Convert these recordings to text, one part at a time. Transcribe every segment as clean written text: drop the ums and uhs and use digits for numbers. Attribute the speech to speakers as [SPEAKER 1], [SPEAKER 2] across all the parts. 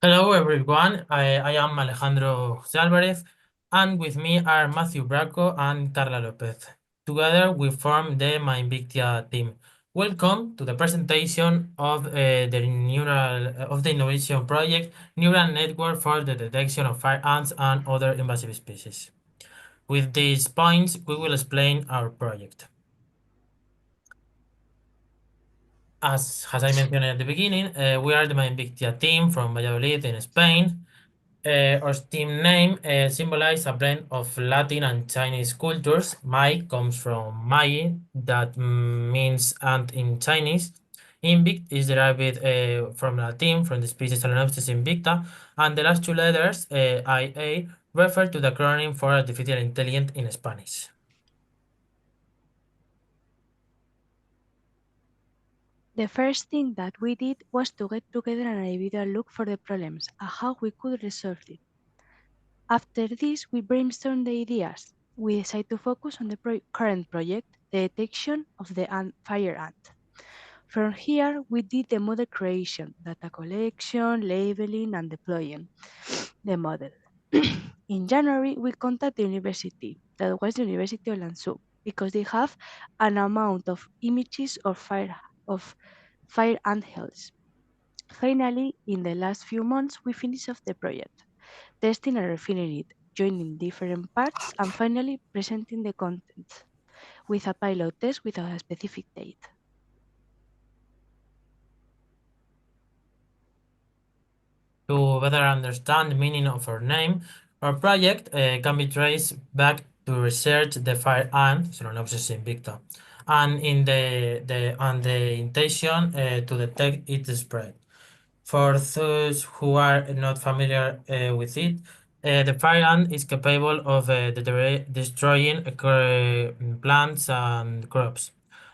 [SPEAKER 1] Hello everyone, I am Alejandro Álvarez, and with me are Matthew Brako and Carla López. Together we form the Invicta team. Welcome to the presentation of the innovation project Neural Network for the Detection of Fire Ants and Other Invasive Species. With these points, we will explain our project. As I mentioned at the beginning, we are the Invicta team from Valladolid in Spain. Our team name symbolizes a blend of Latin and Chinese cultures. Mai comes from Mai, that means ant in Chinese. Invict is derived from Latin, from the species Solenopsis Invicta, and the last two letters, IA, refer to the acronym for artificial intelligence in Spanish.
[SPEAKER 2] The first thing that we did was to get together an individual look for the problems and how we could resolve it. After this, we brainstormed the ideas. We decided to focus on the current project, the detection of the fire ant. From here, we did the model creation, data collection, labeling, and deploying the model. In January, we contacted the university, that was the University of Lanzhou, because they have an amount of images of fire ant hills. Finally, in the last few months, we finished off the project, testing and refining it, joining different parts, and finally presenting the content with a pilot test without a specific date.
[SPEAKER 1] To better understand the meaning of our name, our project can be traced back to research the fire ant, Solenopsis Invicta, and in the intention to detect its spread. For those who are not familiar with it, the fire ant is capable of destroying plants and crops,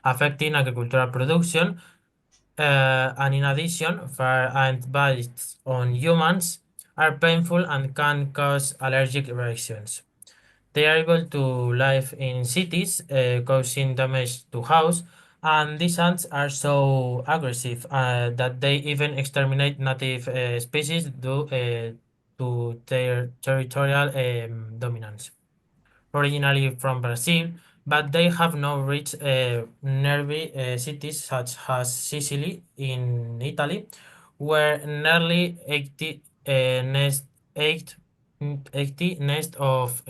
[SPEAKER 1] affecting agricultural production, and in addition, fire ant bites on humans are painful and can cause allergic reactions. They are able to live in cities, causing damage to house, and these ants are so aggressive that they even exterminate native species due to their territorial dominance. Originally from Brazil, but they have now reached nearby cities such as Sicily in Italy, where nearly 80 nest 8 80 nest of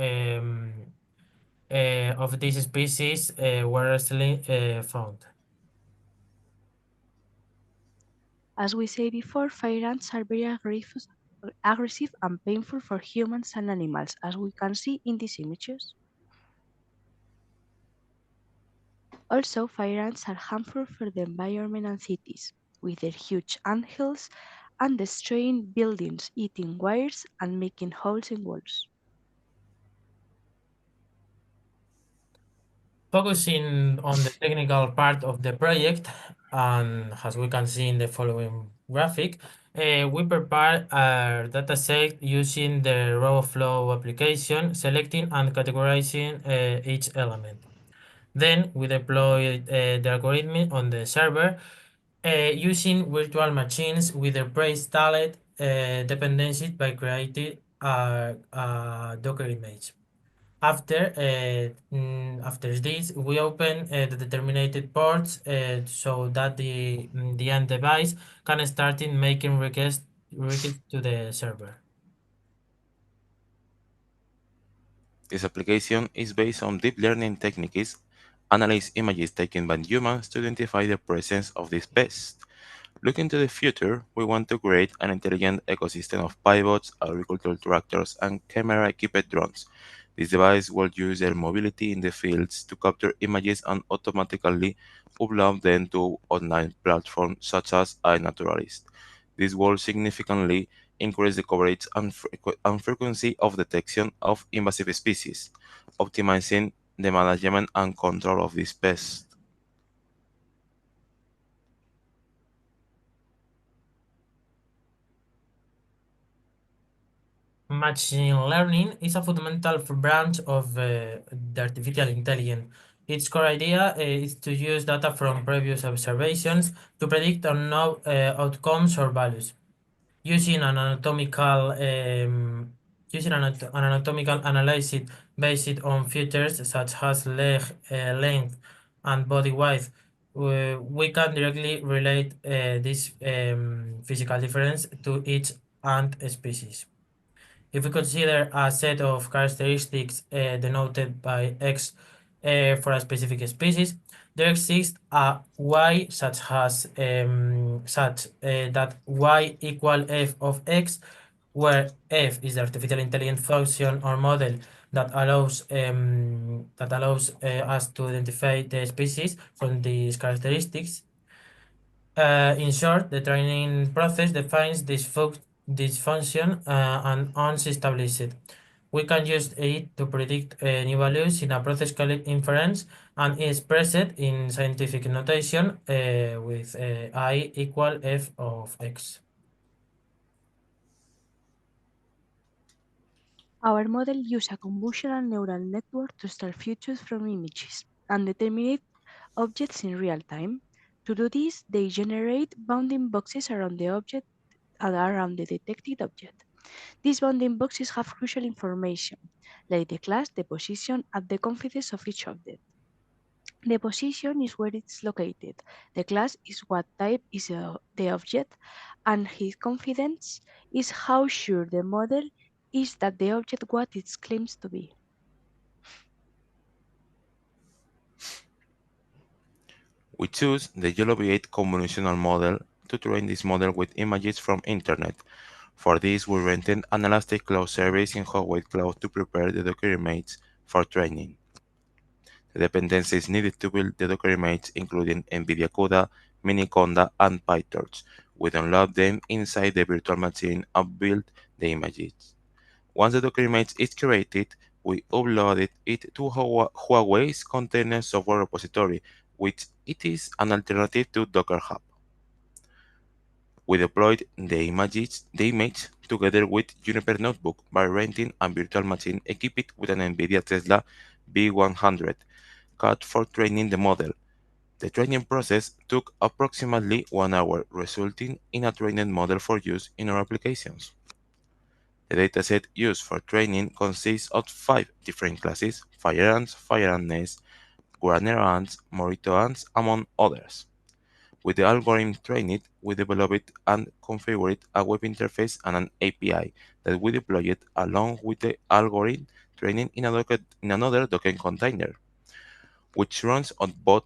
[SPEAKER 1] these species were recently found.
[SPEAKER 2] As we said before, fire ants are very aggressive and painful for humans and animals, as we can see in these images. Also, fire ants are harmful for the environment and cities, with their huge anthills and destroying buildings, eating wires, and making holes in walls.
[SPEAKER 1] Focusing on the technical part of the project, and as we can see in the following graphic, we prepare a dataset using the raw flow application, selecting and categorizing each element. Then we deploy the algorithm on the server using virtual machines with the pre-installed dependencies by creating a Docker image. After this, we open the determined ports so that the end device can start in making requests to the server.
[SPEAKER 3] This application is based on deep learning techniques, analyze images taken by humans to identify the presence of this pest. Looking to the future, we want to create an intelligent ecosystem of pivots, agricultural tractors, and camera-equipped drones. This device will use their mobility in the fields to capture images and automatically upload them to online platforms such as iNaturalist. This will significantly increase the coverage and frequency of detection of invasive species, optimizing the management and control of this pest.
[SPEAKER 1] Machine learning is a fundamental branch of the artificial intelligence. Its core idea is to use data from previous observations to predict unknown outcomes or values. using an anatomical an anatomical analysis based on features such as leg length and body width. We can directly relate this physical difference to each ant species. If we consider a set of characteristics denoted by X for a specific species, there exists a Y such that Y equal f of X, where f is the artificial intelligence function or model that allows us to identify the species from these characteristics. In short, the training process defines this function and once established, we can use it to predict new values in a process called inference and express it in scientific notation with I equal f of x.
[SPEAKER 2] Our model uses a convolutional neural network to start features from images and determine objects in real time. To do this, they generate bounding boxes around the object and around the detected object. These bounding boxes have crucial information, like the class, the position, and the confidence of each object. The position is where it's located, the class is what type is the object, and his confidence is how sure the model is that the object what it claims to be.
[SPEAKER 3] We choose the Yellow 8 convolutional model to train this model with images from internet. For this, we rented an Elastic Cloud service in Huawei Cloud to prepare the Docker images for training. The dependencies needed to build the Docker images including NVIDIA CUDA, Miniconda, and PyTorch. We download them inside the virtual machine and build the images. Once the Docker image is created, we uploaded it to Huawei's container software repository, which it is an alternative to Docker Hub. We deployed the image together with Juniper Notebook by renting a virtual machine equipped with an NVIDIA Tesla V100 card for training the model. The training process took approximately 1 hour, resulting in a trained model for use in our applications. The dataset used for training consists of 5 different classes: fire ants, fire ant nests, Gardner ants, Morito ants, among others. With the algorithm trained, we developed and configured a web interface and an API that we deployed along with the algorithm training in another Docker container, which runs on both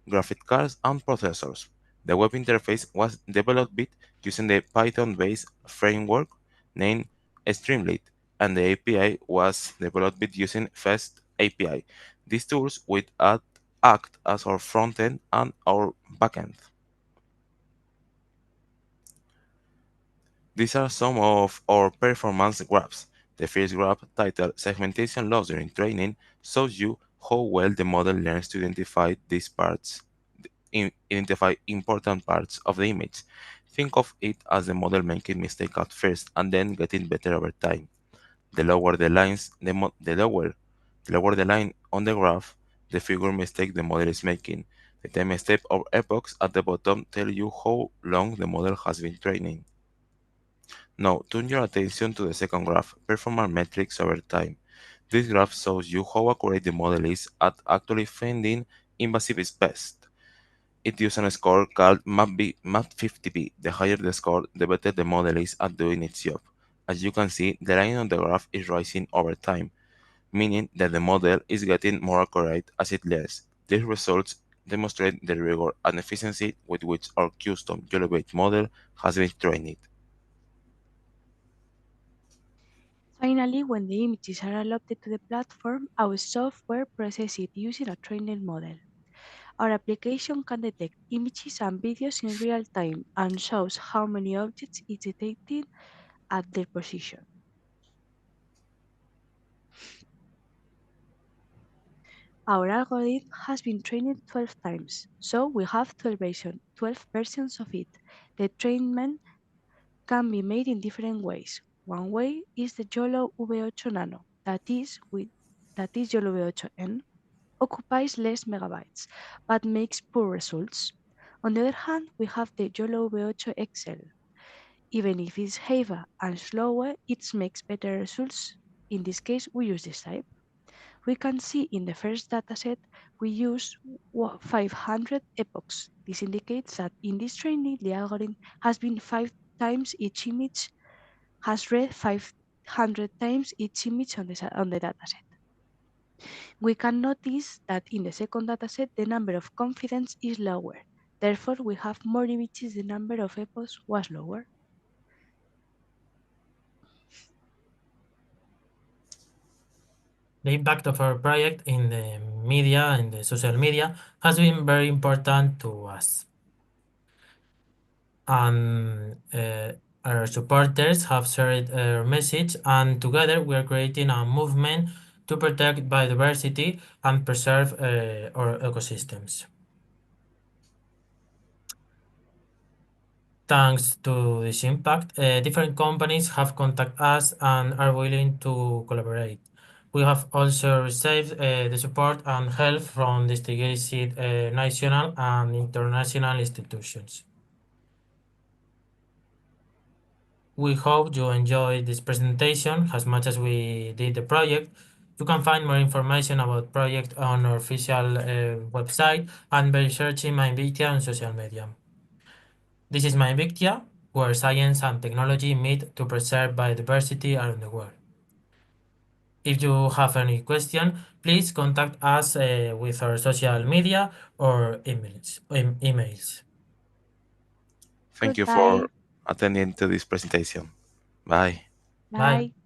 [SPEAKER 3] graphics cards and processors. The web interface was developed using the Python-based framework named Streamlit, and the API was developed using Fast API. These tools would act as our frontend and our backend. These are some of our performance graphs. The first graph, titled Segmentation Loss During Training, shows you how well the model learns to identify important parts of the image. Think of it as the model making mistakes at first and then getting better over time. The lower the lines, the lower the line on the graph, the fewer mistakes the model is making. The time step or epochs at the bottom tell you how long the model has been training. Now, turn your attention to the second graph, performance metrics over time. This graph shows you how accurate the model is at actually finding invasive pests. It uses a score called MAP50B. The higher the score, the better the model is at doing its job. As you can see, the line on the graph is rising over time, meaning that the model is getting more accurate as it learns. These results demonstrate the rigor and efficiency with which our custom Yellowbait model has been trained.
[SPEAKER 2] Finally, when the images are uploaded to the platform, our software processes it using a trained model. Our application can detect images and videos in real time and shows how many objects it detected at their position. Our algorithm has been trained 12 times, so we have 12 versions of it. The trainment can be made in different ways. One way is the YOLO V8 Nano, that is YOLO V8N, occupies less megabytes, but makes poor results. On the other hand, we have the YOLO V8 XL. Even if it's heavier and slower, it makes better results. In this case, we use this type. We can see in the first dataset we use 500 epochs. This indicates that in this training the algorithm has been 5 times each image, has read 500 times each image on the dataset. We can notice that in the second dataset the number of confidence is lower. Therefore, we have more images, the number of epochs was lower.
[SPEAKER 1] The impact of our project in the media, in the social media, has been very important to us. And our supporters have shared our message, and together we are creating a movement to protect biodiversity and preserve our ecosystems. Thanks to this impact, different companies have contacted us and are willing to collaborate. We have also received the support and help from distinguished national and international institutions. We hope you enjoyed this presentation as much as we did the project. You can find more information about project on our official website and by searching MyVictia on social media. This is MyVictia, where science and technology meet to preserve biodiversity around the world. If you have any question, please contact us with our social media or emails.
[SPEAKER 3] Thank you for
[SPEAKER 2] Goodbye.
[SPEAKER 3] attending to this presentation. Bye.
[SPEAKER 1] Bye.
[SPEAKER 2] Bye.